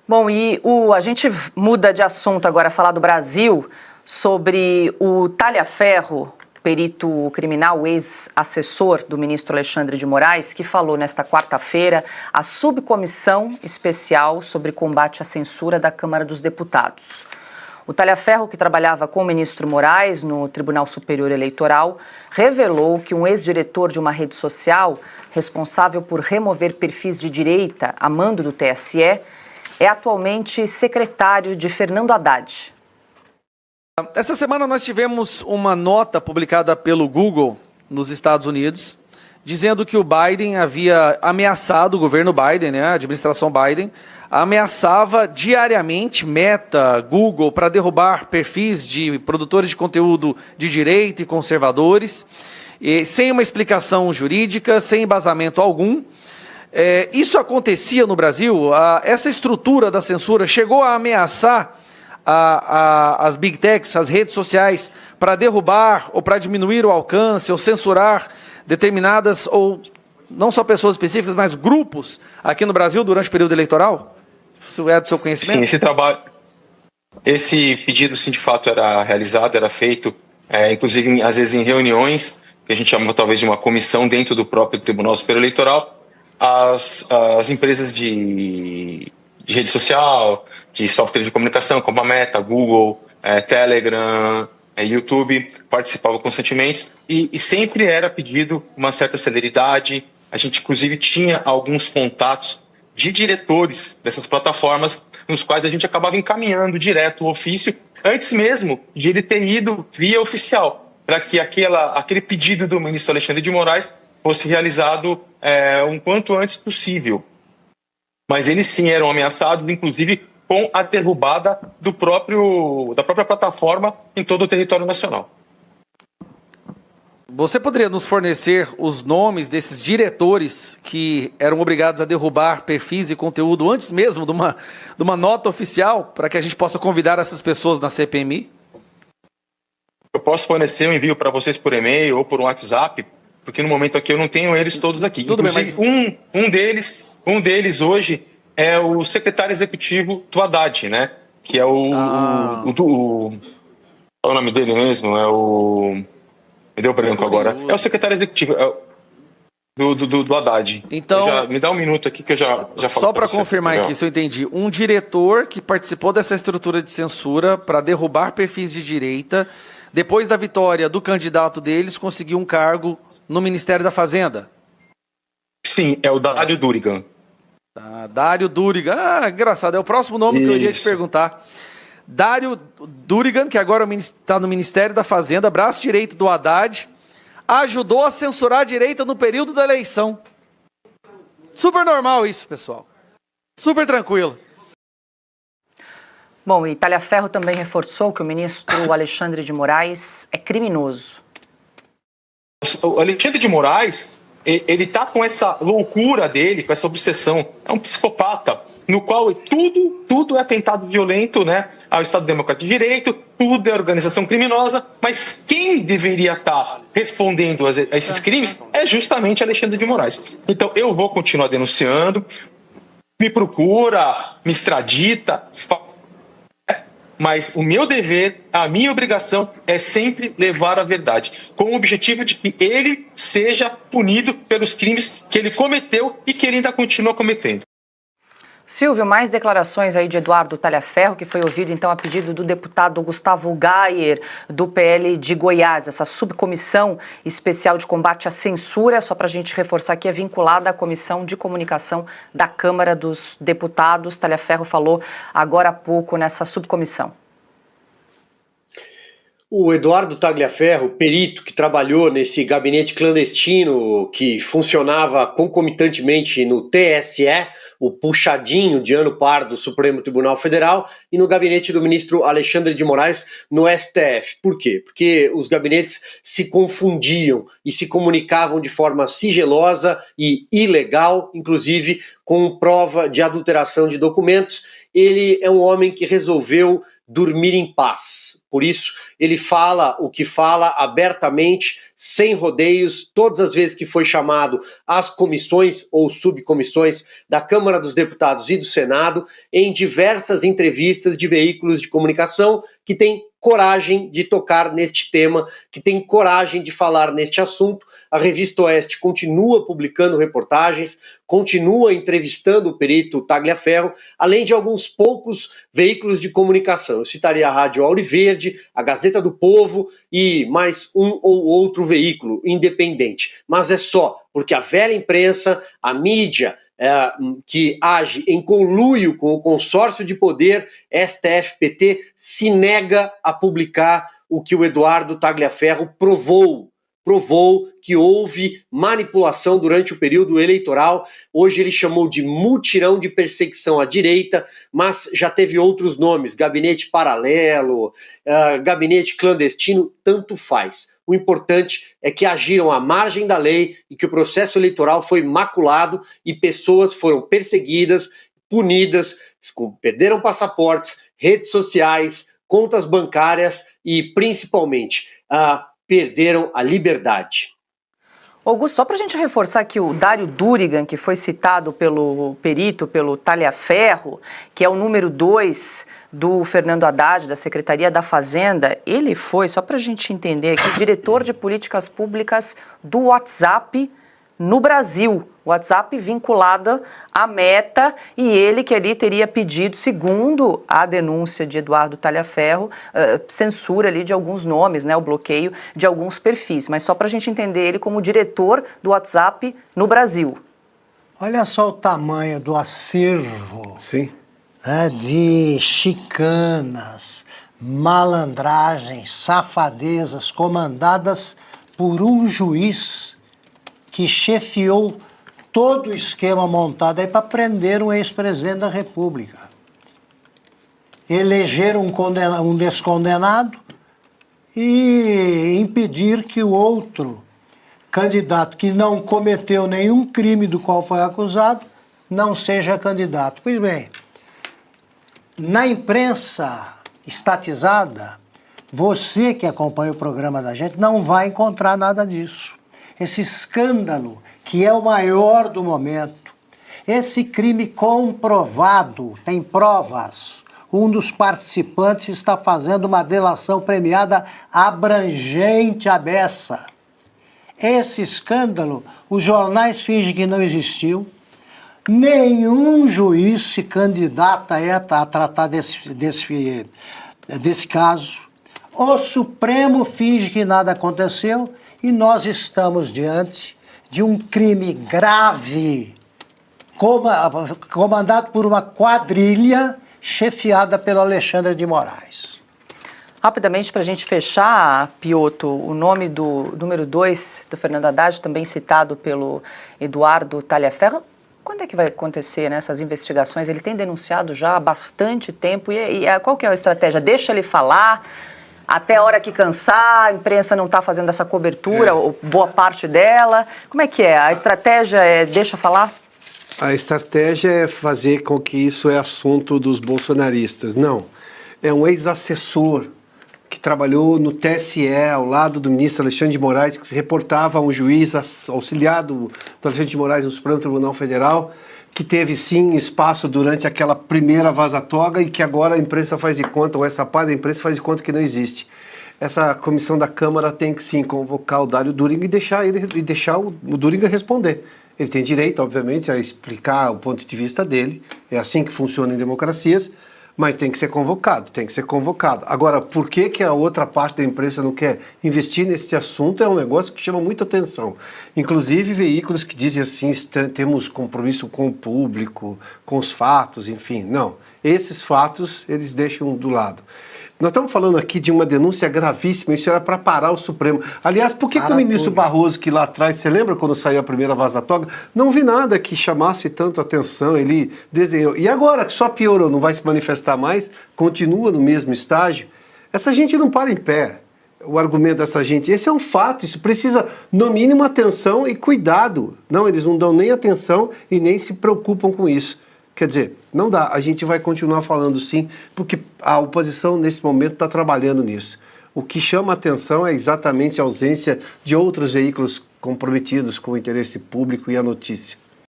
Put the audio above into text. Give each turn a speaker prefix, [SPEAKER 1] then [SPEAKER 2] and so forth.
[SPEAKER 1] Bom, a gente muda de assunto agora, falar do Brasil, sobre o Talhaferro, perito criminal, ex-assessor do ministro Alexandre de Moraes, que falou nesta quarta-feira à subcomissão especial sobre combate à censura da Câmara dos Deputados. O Talhaferro, que trabalhava com o ministro Moraes no Tribunal Superior Eleitoral, revelou que um ex-diretor de uma rede social, responsável por remover perfis de direita a mando do TSE, é atualmente secretário de Fernando Haddad.
[SPEAKER 2] Essa semana nós tivemos uma nota publicada pelo Google nos Estados Unidos, dizendo que o Biden havia ameaçado, o governo Biden, né, a administração Biden, ameaçava diariamente Meta, Google, para derrubar perfis de produtores de conteúdo de direita e conservadores, sem uma explicação jurídica, sem embasamento algum. Isso acontecia no Brasil? Essa estrutura da censura chegou a ameaçar as big techs, as redes sociais, para derrubar ou para diminuir o alcance ou censurar determinadas, ou não só pessoas específicas, mas grupos aqui no Brasil durante o período eleitoral? Isso é do seu conhecimento?
[SPEAKER 3] Sim, esse pedido, sim, de fato era realizado, era feito, inclusive, às vezes, em reuniões, que a gente chama talvez de uma comissão dentro do próprio Tribunal Superior Eleitoral. As empresas de rede social, de software de comunicação, como a Meta, Google, Telegram, YouTube, participavam constantemente e sempre era pedido uma certa celeridade. A gente, inclusive, tinha alguns contatos de diretores dessas plataformas, nos quais a gente acabava encaminhando direto o ofício, antes mesmo de ele ter ido via oficial, para que aquele pedido do ministro Alexandre de Moraes fosse realizado um quanto antes possível. Mas eles sim eram ameaçados, inclusive com a derrubada da própria plataforma em todo o território nacional.
[SPEAKER 2] Você poderia nos fornecer os nomes desses diretores que eram obrigados a derrubar perfis e conteúdo antes mesmo de uma nota oficial, para que a gente possa convidar essas pessoas na CPMI?
[SPEAKER 3] Eu posso fornecer um envio para vocês por e-mail ou por WhatsApp, porque no momento aqui eu não tenho eles todos aqui.
[SPEAKER 2] Tudo
[SPEAKER 3] inclusive,
[SPEAKER 2] bem, mas...
[SPEAKER 3] um deles hoje é o secretário executivo do Haddad, né? Que é qual é o nome dele mesmo? Me deu branco agora. É o secretário executivo do Haddad.
[SPEAKER 2] Então,
[SPEAKER 3] me dá um minuto aqui que eu já falo.
[SPEAKER 2] Só para confirmar aqui, se eu entendi. Um diretor que participou dessa estrutura de censura para derrubar perfis de direita, depois da vitória do candidato deles, conseguiu um cargo no Ministério da Fazenda.
[SPEAKER 3] Sim, é o Dário Durigan.
[SPEAKER 2] Dário Durigan. Engraçado, é o próximo nome que eu iria te perguntar. Dário Durigan, que agora está no Ministério da Fazenda, braço direito do Haddad, ajudou a censurar a direita no período da eleição. Super normal isso, pessoal. Super tranquilo.
[SPEAKER 1] Bom, e Talhaferro também reforçou que o ministro Alexandre de Moraes é criminoso.
[SPEAKER 3] O Alexandre de Moraes, ele está com essa loucura dele, com essa obsessão. É um psicopata, no qual tudo é atentado violento, né, ao Estado Democrático de Direito, tudo é organização criminosa, mas quem deveria estar respondendo a esses crimes é justamente Alexandre de Moraes. Então eu vou continuar denunciando, me procura, me extradita, mas o meu dever, a minha obrigação é sempre levar a verdade, com o objetivo de que ele seja punido pelos crimes que ele cometeu e que ele ainda continua cometendo.
[SPEAKER 1] Silvio, mais declarações aí de Eduardo Talhaferro, que foi ouvido então a pedido do deputado Gustavo Gayer, do PL de Goiás. Essa subcomissão especial de combate à censura, só para a gente reforçar que é vinculada à Comissão de Comunicação da Câmara dos Deputados. Talhaferro falou agora há pouco nessa subcomissão.
[SPEAKER 4] O Eduardo Tagliaferro, perito que trabalhou nesse gabinete clandestino que funcionava concomitantemente no TSE, o puxadinho de ano par do Supremo Tribunal Federal, e no gabinete do ministro Alexandre de Moraes no STF. Por quê? Porque os gabinetes se confundiam e se comunicavam de forma sigilosa e ilegal, inclusive com prova de adulteração de documentos. Ele é um homem que resolveu dormir em paz. Por isso, ele fala o que fala abertamente, sem rodeios, todas as vezes que foi chamado às comissões ou subcomissões da Câmara dos Deputados e do Senado, em diversas entrevistas de veículos de comunicação que têm coragem de tocar neste tema, que tem coragem de falar neste assunto. A Revista Oeste continua publicando reportagens, continua entrevistando o perito Tagliaferro, além de alguns poucos veículos de comunicação. Eu citaria a Rádio Auriverde, a Gazeta do Povo e mais um ou outro veículo independente. Mas é só porque a velha imprensa, a mídia, que age em conluio com o consórcio de poder STF-PT, se nega a publicar o que o Eduardo Tagliaferro provou que houve manipulação durante o período eleitoral. Hoje ele chamou de mutirão de perseguição à direita, mas já teve outros nomes, gabinete paralelo, gabinete clandestino, tanto faz. O importante é que agiram à margem da lei e que o processo eleitoral foi maculado e pessoas foram perseguidas, punidas, perderam passaportes, redes sociais, contas bancárias e, principalmente, perderam a liberdade.
[SPEAKER 1] Augusto, só para a gente reforçar que o Dário Durigan, que foi citado pelo perito, pelo Tagliaferro, que é o número 2 do Fernando Haddad, da Secretaria da Fazenda, ele foi, só para a gente entender aqui, diretor de políticas públicas do WhatsApp no Brasil. WhatsApp vinculada à Meta, e ele que ali teria pedido, segundo a denúncia de Eduardo Tagliaferro, censura ali de alguns nomes, né, o bloqueio de alguns perfis, mas só para a gente entender ele como diretor do WhatsApp no Brasil.
[SPEAKER 5] Olha só o tamanho do acervo.
[SPEAKER 2] Sim.
[SPEAKER 5] De chicanas, malandragens, safadezas comandadas por um juiz que chefiou todo o esquema montado aí para prender um ex-presidente da República. Eleger um descondenado e impedir que o outro candidato que não cometeu nenhum crime do qual foi acusado não seja candidato. Pois bem, na imprensa estatizada, você que acompanha o programa da gente não vai encontrar nada disso. Esse escândalo, que é o maior do momento, esse crime comprovado, tem provas. Um dos participantes está fazendo uma delação premiada abrangente à beça. Esse escândalo, os jornais fingem que não existiu, nenhum juiz se candidata a tratar desse caso, o Supremo finge que nada aconteceu e nós estamos diante de um crime grave, comandado por uma quadrilha chefiada pelo Alexandre de Moraes.
[SPEAKER 1] Rapidamente, para a gente fechar, Piotto, o nome do número 2 do Fernando Haddad, também citado pelo Eduardo Tagliaferro, quando é que vai acontecer, né, essas investigações? Ele tem denunciado já há bastante tempo e qual que é a estratégia? Deixa ele falar até a hora que cansar, a imprensa não está fazendo essa cobertura, ou boa parte dela. Como é que é? A estratégia é deixa falar?
[SPEAKER 6] A estratégia é fazer com que isso é assunto dos bolsonaristas. Não, é um ex-assessor que trabalhou no TSE, ao lado do ministro Alexandre de Moraes, que se reportava a um juiz auxiliado do Alexandre de Moraes no Supremo Tribunal Federal, que teve sim espaço durante aquela primeira vaza-toga e que agora a imprensa faz de conta, ou essa parte da imprensa faz de conta que não existe. Essa comissão da Câmara tem que sim convocar o Dário Durigan e deixar o Durigan responder. Ele tem direito, obviamente, a explicar o ponto de vista dele, é assim que funciona em democracias, mas tem que ser convocado, tem que ser convocado. Agora, por que a outra parte da imprensa não quer investir nesse assunto é um negócio que chama muita atenção. Inclusive veículos que dizem assim, temos compromisso com o público, com os fatos, enfim. Não, esses fatos eles deixam do lado. Nós estamos falando aqui de uma denúncia gravíssima, isso era para parar o Supremo. Aliás, por que o ministro Barroso, que lá atrás, você lembra quando saiu a primeira vaza-toga, não vi nada que chamasse tanto atenção, ele desdenhou. E agora, que só piorou, não vai se manifestar mais, continua no mesmo estágio, essa gente não para em pé. O argumento dessa gente, esse é um fato, isso precisa, no mínimo, atenção e cuidado. Não, eles não dão nem atenção e nem se preocupam com isso. Quer dizer, não dá. A gente vai continuar falando sim, porque a oposição nesse momento está trabalhando nisso. O que chama a atenção é exatamente a ausência de outros veículos comprometidos com o interesse público e a notícia.